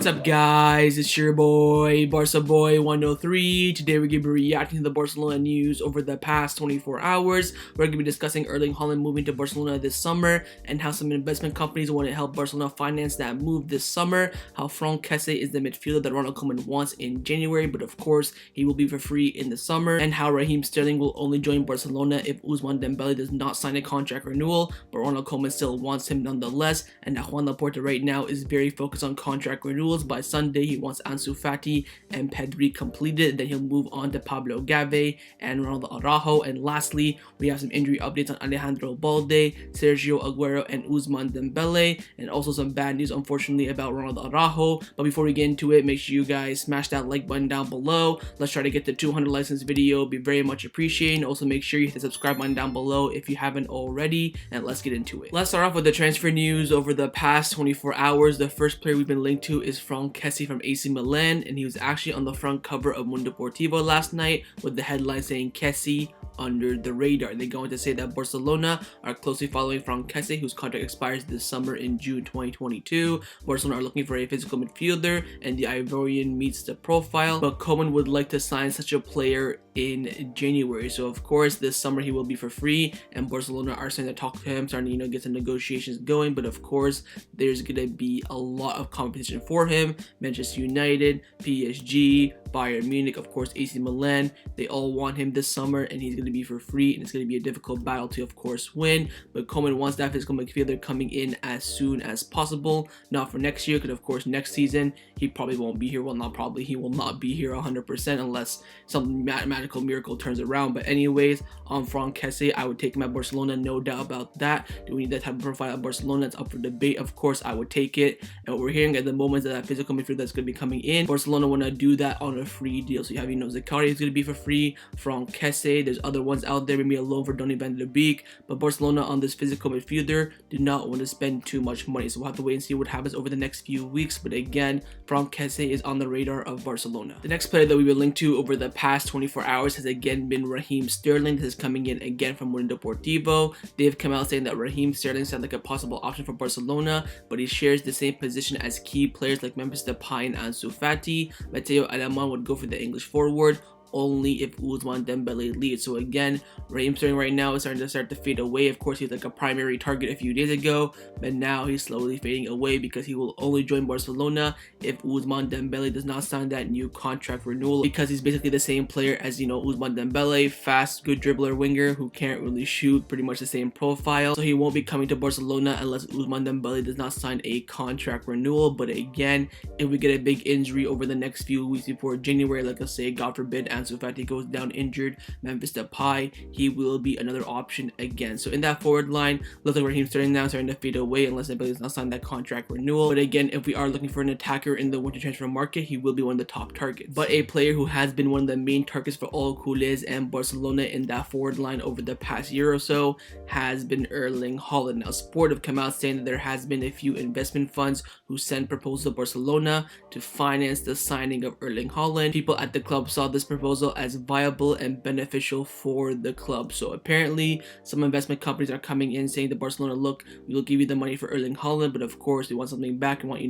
What's up, guys? It's your boy, Barca Boy 103. Today we're going to be reacting to the Barcelona news over the past 24 hours. We're going to be discussing Erling Haaland moving to Barcelona this summer and how some investment companies want to help Barcelona finance that move this summer. How Kessie is the midfielder that Ronald Koeman wants in January, but of course he will be for free in the summer. And how Raheem Sterling will only join Barcelona if Ousmane Dembele does not sign a contract renewal, but Ronald Koeman still wants him nonetheless. And that Joan Laporta right now is very focused on contract renewals. By Sunday, he wants Ansu Fati and Pedri completed. Then he'll move on to Pablo Gavi and Ronald Araujo. And lastly, we have some injury updates on Alejandro Balde, Sergio Aguero, and Ousmane Dembele. And also some bad news, unfortunately, about Ronald Arajo. But before we get into it, make sure you guys smash that like button down below. Let's try to get to 200 likes in this video. It'd be very much appreciated. Also, make sure you hit the subscribe button down below if you haven't already. And let's get into it. Let's start off with the transfer news over the past 24 hours. The first player we've been linked to is Kessie from AC Milan, and he was actually on the front cover of Mundo Deportivo last night with the headline saying Kessie under the radar. They're going to say that Barcelona are closely following Kessie, whose contract expires this summer in June 2022. Barcelona are looking for a physical midfielder, and the Ivorian meets the profile, but Koeman would like to sign such a player in January. So of course this summer he will be for free, and Barcelona are starting to talk to him, starting to get some negotiations going. But of course there's gonna be a lot of competition for him. Manchester United, PSG, Bayern Munich, of course AC Milan, they all want him this summer, and he's going to be for free, and it's going to be a difficult battle to of course win. But Koeman wants that physical midfielder coming in as soon as possible, not for next year, because of course next season he probably won't be here. Well, not probably, he will not be here 100% unless some magical miracle turns around. But anyways, on Kessie, I would take him at Barcelona, no doubt about that. Do we need that type of profile at Barcelona? It's up for debate. Of course I would take it, and what we're hearing at the moment is that physical midfielder that's going to be coming in, Barcelona want to do that on a free deal. So you have, Zakaria is going to be for free from Kessie. There's other ones out there, maybe a loan for Donny van der Beek, but Barcelona on this physical midfielder do not want to spend too much money. So we'll have to wait and see what happens over the next few weeks. But again, Kessie is on the radar of Barcelona. The next player that we were linked to over the past 24 hours has again been Raheem Sterling. This is coming in again from Mundo Deportivo. They've come out saying that Raheem Sterling sounds like a possible option for Barcelona, but he shares the same position as key players like Memphis Depay and Ansu Fati. Mateo Alemán would go for the English forward only if Ousmane Dembele leads. So again, Raheem Sterling right now is starting to fade away. Of course, he's like a primary target a few days ago, but now he's slowly fading away because he will only join Barcelona if Ousmane Dembele does not sign that new contract renewal, because he's basically the same player as, Ousmane Dembele, fast, good dribbler winger who can't really shoot, pretty much the same profile. So he won't be coming to Barcelona unless Ousmane Dembele does not sign a contract renewal. But again, if we get a big injury over the next few weeks before January, like let's say, God forbid, Ansu Fati goes down injured, Memphis Depay, he will be another option again. So in that forward line, looks like Raheem Sterling now starting to fade away unless Dembele does not sign that contract renewal. But again, if we are looking for an attacker in the winter transfer market, he will be one of the top targets. But a player who has been one of the main targets for all culés and Barcelona in that forward line over the past year or so has been Erling Haaland. Now, Sport have come out saying that there has been a few investment funds who sent proposals to Barcelona to finance the signing of Erling Haaland. People at the club saw this proposal as viable and beneficial for the club. So apparently some investment companies are coming in saying to Barcelona, look, we will give you the money for Erling Haaland, but of course they want something back. We want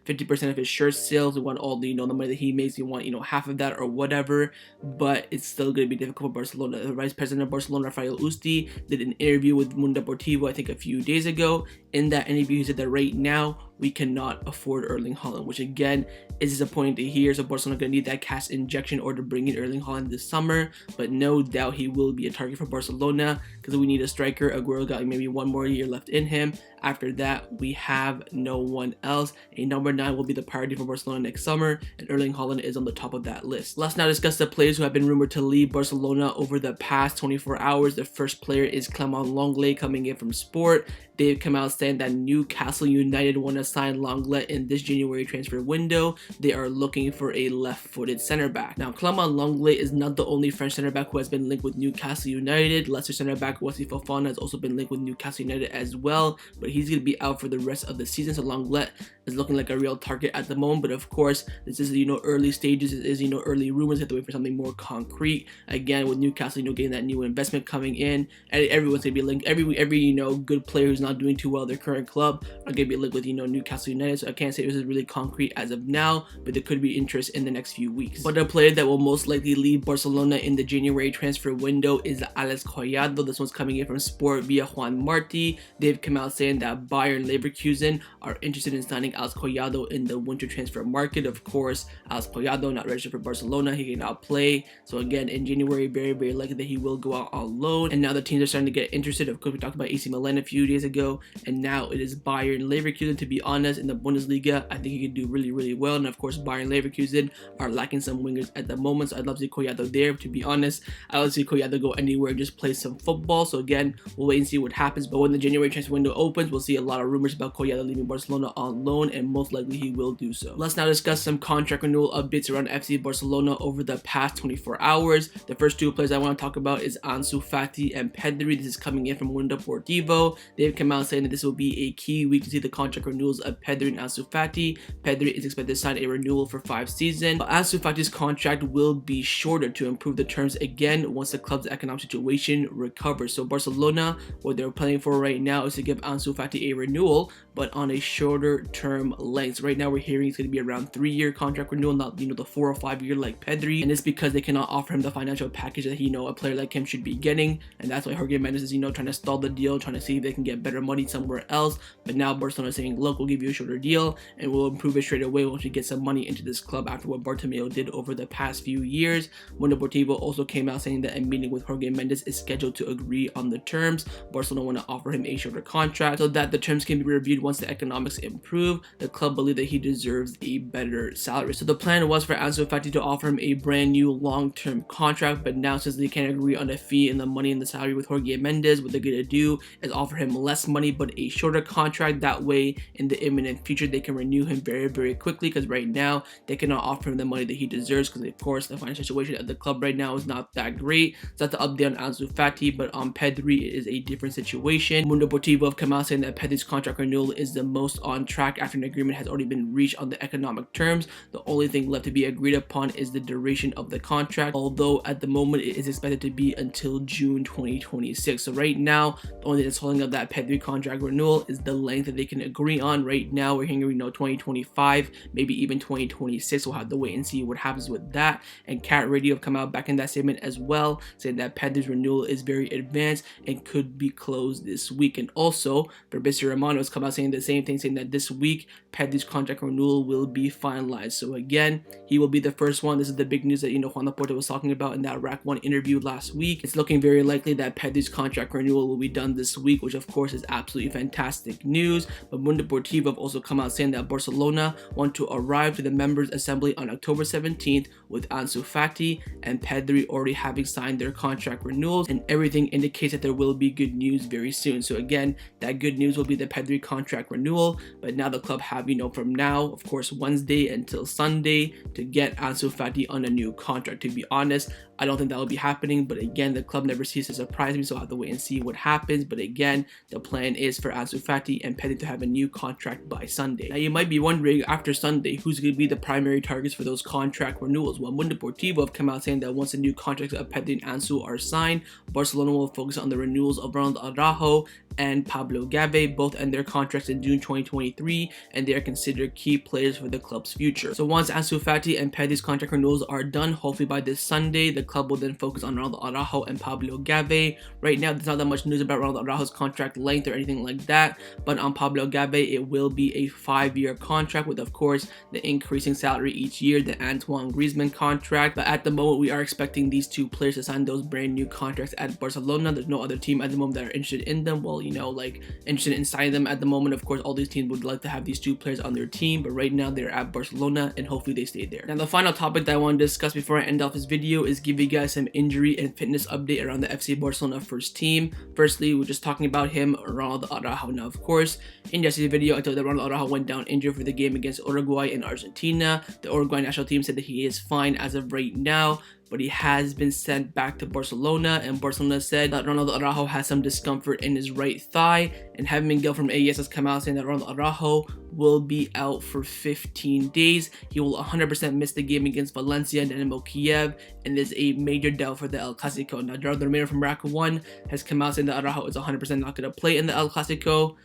50% of his shirt sales. We want all the the money that he makes. We want half of that or whatever. But it's still going to be difficult for Barcelona. The vice president of Barcelona, Rafael Usti, did an interview with Mundo Deportivo I think a few days ago. In that interview he said that right now we cannot afford Erling Haaland, which again is disappointing to hear. So Barcelona gonna need that cash injection or to bring in Erling Haaland this summer, but no doubt he will be a target for Barcelona because we need a striker. Aguero got maybe one more year left in him. After that, we have no one else. A number 9 will be the priority for Barcelona next summer, and Erling Haaland is on the top of that list. Let's now discuss the players who have been rumored to leave Barcelona over the past 24 hours. The first player is Clement Lenglet coming in from Sport. They've come out saying that Newcastle United want to sign Lenglet in this January transfer window. They are looking for a left-footed center back. Now, Clement Lenglet is not the only French center back who has been linked with Newcastle United. Leicester center back Wesley Fofana has also been linked with Newcastle United as well, but he's going to be out for the rest of the season. So Lenglet is looking like a real target at the moment, but of course this is early stages. It is early rumors. You have to wait for something more concrete. Again, with Newcastle getting that new investment coming in, and everyone's going to be linked. Every good player who's not doing too well at their current club are going to be linked with Newcastle United, so I can't say this is really concrete as of now, but there could be interest in the next few weeks. But a player that will most likely leave Barcelona in the January transfer window is Alex Collado. This one's coming in from Sport via Juan Marti. They've come out saying that Bayern Leverkusen are interested in signing Alex Collado in the winter transfer market. Of course, Alex Collado not registered for Barcelona, he cannot play. So again, in January, very likely that he will go out on loan. And now the teams are starting to get interested. Of course, we talked about AC Milan a few days ago, and now it is Bayern Leverkusen. To be honest, in the Bundesliga, I think he could do really well. And of course, Bayern Leverkusen are lacking some wingers at the moment, so I'd love to see Collado there. To be honest, I'd love to see Collado go anywhere and just play some football. So again, we'll wait and see what happens. But when the January transfer window opens, we'll see a lot of rumors about Collado leaving Barcelona on loan, and most likely he will do so. Let's now discuss some contract renewal updates around FC Barcelona over the past 24 hours. The first two players I want to talk about is Ansu Fati and Pedri. This is coming in from Mundo Deportivo. They've come out saying that this will be a key week to see the contract renewals of Pedri and Ansu Fati. Pedri is expected to sign a renewal for 5 seasons, but Ansu Fati's contract will be shorter to improve the terms again once the club's economic situation recovers. So Barcelona, what they're planning for right now is to give Ansu Fati a renewal, but on a shorter term length. So right now we're hearing it's going to be around 3-year contract renewal, not the 4 or 5 year like Pedri, and it's because they cannot offer him the financial package that a player like him should be getting, and that's why Jorge Mendes is trying to stall the deal, trying to see if they can get better money somewhere else. But now Barcelona is saying, look, we'll give you a shorter deal and we'll improve it straight away once we get some money into this club after what Bartomeu did over the past few years. Mundo Deportivo also came out saying that a meeting with Jorge Mendes is scheduled to agree on the terms. Barcelona want to offer him a shorter contract so that the terms can be reviewed once the economics improve. The club believe that he deserves a better salary. So the plan was for Ansu Fati to offer him a brand new long-term contract, but now since they can't agree on the fee and the money and the salary with Jorge Mendes, what they're going to do is offer him less money but a shorter contract. That way in the imminent future they can renew him very quickly, because right now they cannot offer him the money that he deserves, because of course the financial situation at the club right now is not that great. So that's the update on Ansu Fati, but on Pedri it is a different situation. Mundo Deportivo have come out saying that Pedri's contract renewal is the most on track after an agreement has already been reached on the economic terms. The only thing left to be agreed upon is the duration of the contract, although at the moment it is expected to be until June 2026. So right now the only thing that's holding up that Pedri contract renewal is the length that they can agree on. Right now we're hearing 2025, maybe even 2026. We'll have to wait and see what happens with that. And Cat Radio have come out back in that statement as well, saying that Pedri's renewal is very advanced and could be closed this week. And also Fabrizio Romano has come out saying the same thing, saying that this week Pedri's contract renewal will be finalized. So again, he will be the first one. This is the big news that Joan Laporta was talking about in that Rack 1 interview last week. It's looking very likely that Pedri's contract renewal will be done this week, which of course is absolutely fantastic news. But Mundo Deportivo have also come out saying that Barcelona want to arrive to the members assembly on October 17th with Ansu Fati and Pedri already having signed their contract renewals, and everything indicates that there will be good news very soon. So again, that good news will be the Pedri contract renewal, but now the club have from now, of course, Wednesday until Sunday to get Ansu Fati on a new contract. To be honest, I don't think that will be happening, but again, the club never ceases to surprise me, so I'll have to wait and see what happens. But again, the plan is for Ansu Fati and Pedri to have a new contract by Sunday. Now you might be wondering, after Sunday, who's going to be the primary targets for those contract renewals? Well, Mundo Deportivo have come out saying that once the new contracts of Pedri and Ansu are signed, Barcelona will focus on the renewals of Ronald Araujo and Pablo Gavi. Both end their contracts in June 2023, and they are considered key players for the club's future. So once Ansu Fati and Pedri's contract renewals are done, hopefully by this Sunday, the club will then focus on Ronald Arajo and Pablo Gavi. Right now, there's not that much news about Ronald Arajo's contract length or anything like that, but on Pablo Gavi, it will be a 5-year contract with, of course, the increasing salary each year, the Antoine Griezmann contract. But at the moment, we are expecting these two players to sign those brand new contracts at Barcelona. There's no other team at the moment that are interested in them. Well, interested in signing them at the moment. Of course, all these teams would like to have these two players on their team, but right now they're at Barcelona and hopefully they stay there. Now, the final topic that I want to discuss before I end off this video is give you guys some injury and fitness update around the FC Barcelona first team. Firstly, we're just talking about him, Ronald Arajo. Now, of course, in yesterday's video, I told you that Ronald Arajo went down injured for the game against Uruguay and Argentina. The Uruguay national team said that he is fine as of right now, but he has been sent back to Barcelona, and Barcelona said that Ronald Araujo has some discomfort in his right thigh, and Javi Miguel from AES has come out saying that Ronald Araujo will be out for 15 days. He will 100% miss the game against Valencia and Dynamo Kiev, and is a major doubt for the El Clasico. Now, Gerardo Romero from Rack 1 has come out saying that Araujo is 100% not going to play in the El Clasico.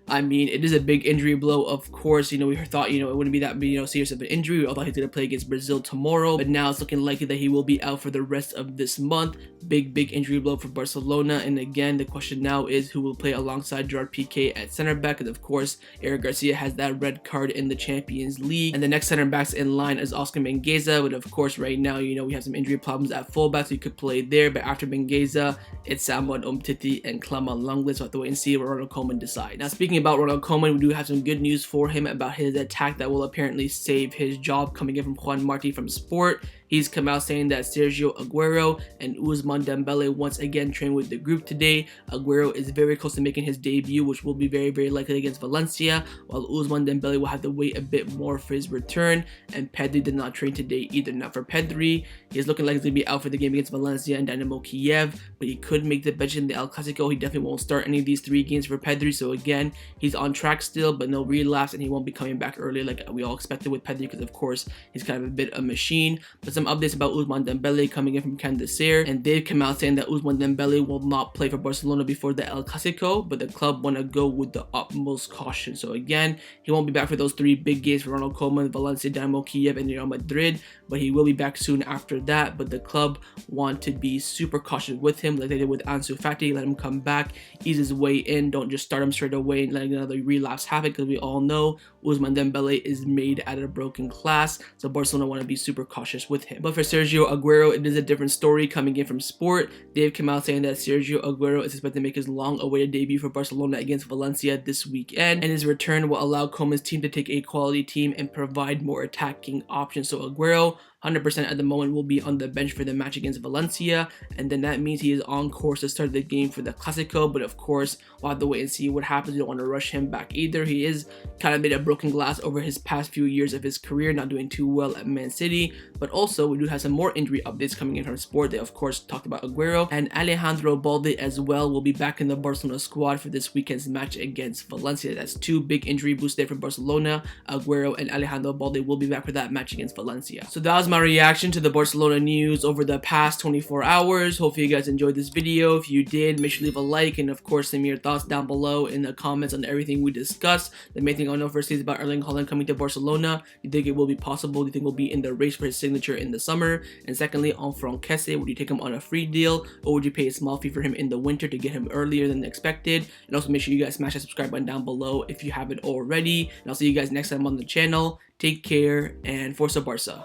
I mean, it is a big injury blow, of course. We thought, it wouldn't be that big, serious of an injury. We all thought he was going to play against Brazil tomorrow, but now it's looking likely that he will be out for the rest of this month. Big injury blow for Barcelona. And again, the question now is who will play alongside Gerard Piqué at center back, and of course, Eric Garcia has that red card in the Champions League. And the next center backs in line is Oscar Mingueza, but of course, right now, we have some injury problems at fullback, so he could play there. But after Mingueza, it's Samuel Umtiti and Clement Lenglet, so I have to wait and see what Ronald Koeman decides. Now, speaking about Ronald Koeman, we do have some good news for him about his attack that will apparently save his job, coming in from Juan Martí from Sport. He's come out saying that Sergio Aguero and Ousmane Dembele once again trained with the group today. Aguero is very close to making his debut, which will be very likely against Valencia, while Ousmane Dembele will have to wait a bit more for his return, and Pedri did not train today either. Now for Pedri, he's looking like he's going to be out for the game against Valencia and Dynamo Kiev, but he could make the bench in the El Clasico. He definitely won't start any of these 3 games for Pedri, so again, he's on track still, but no relapse, and he won't be coming back early like we all expected with Pedri, because of course, he's kind of a bit of a machine. But some updates about Ousmane Dembele coming in from Candacer, and they've come out saying that Ousmane Dembele will not play for Barcelona before the El Clasico, but the club want to go with the utmost caution. So again, he won't be back for those 3 big games for Ronald Koeman, Valencia, Dynamo Kiev, and Real Madrid, but he will be back soon after that. But the club want to be super cautious with him, like they did with Ansu Fati. Let him come back, ease his way in, don't just start him straight away and let another relapse happen, because we all know Ousmane Dembele is made out of broken glass, so Barcelona want to be super cautious with him. But for Sergio Aguero, it is a different story coming in from Sport. They've come out saying that Sergio Aguero is expected to make his long-awaited debut for Barcelona against Valencia this weekend, and his return will allow Koeman's team to take a quality team and provide more attacking options. So Aguero, 100% at the moment, will be on the bench for the match against Valencia, and then that means he is on course to start the game for the Clasico. But of course, we'll have to wait and see what happens. We don't want to rush him back either. He is kind of made a broken glass over his past few years of his career, not doing too well at Man City. But also, we do have some more injury updates coming in from Sport. They of course talked about Aguero, and Alejandro Balde as well will be back in the Barcelona squad for this weekend's match against Valencia. That's 2 big injury boosts there for Barcelona. Aguero and Alejandro Balde will be back for that match against Valencia. So that was my reaction to the Barcelona news over the past 24 hours. Hopefully you guys enjoyed this video. If you did, make sure to leave a like, and of course send me your thoughts down below in the comments on everything we discussed. The main thing I know first is about Erling Haaland coming to Barcelona. Do you think it will be possible? Do you think we'll be in the race for his signature in the summer? And secondly, on Kessie, would you take him on a free deal, or would you pay a small fee for him in the winter to get him earlier than expected? And also make sure you guys smash that subscribe button down below if you haven't already. And I'll see you guys next time on the channel. Take care, and Forza Barca.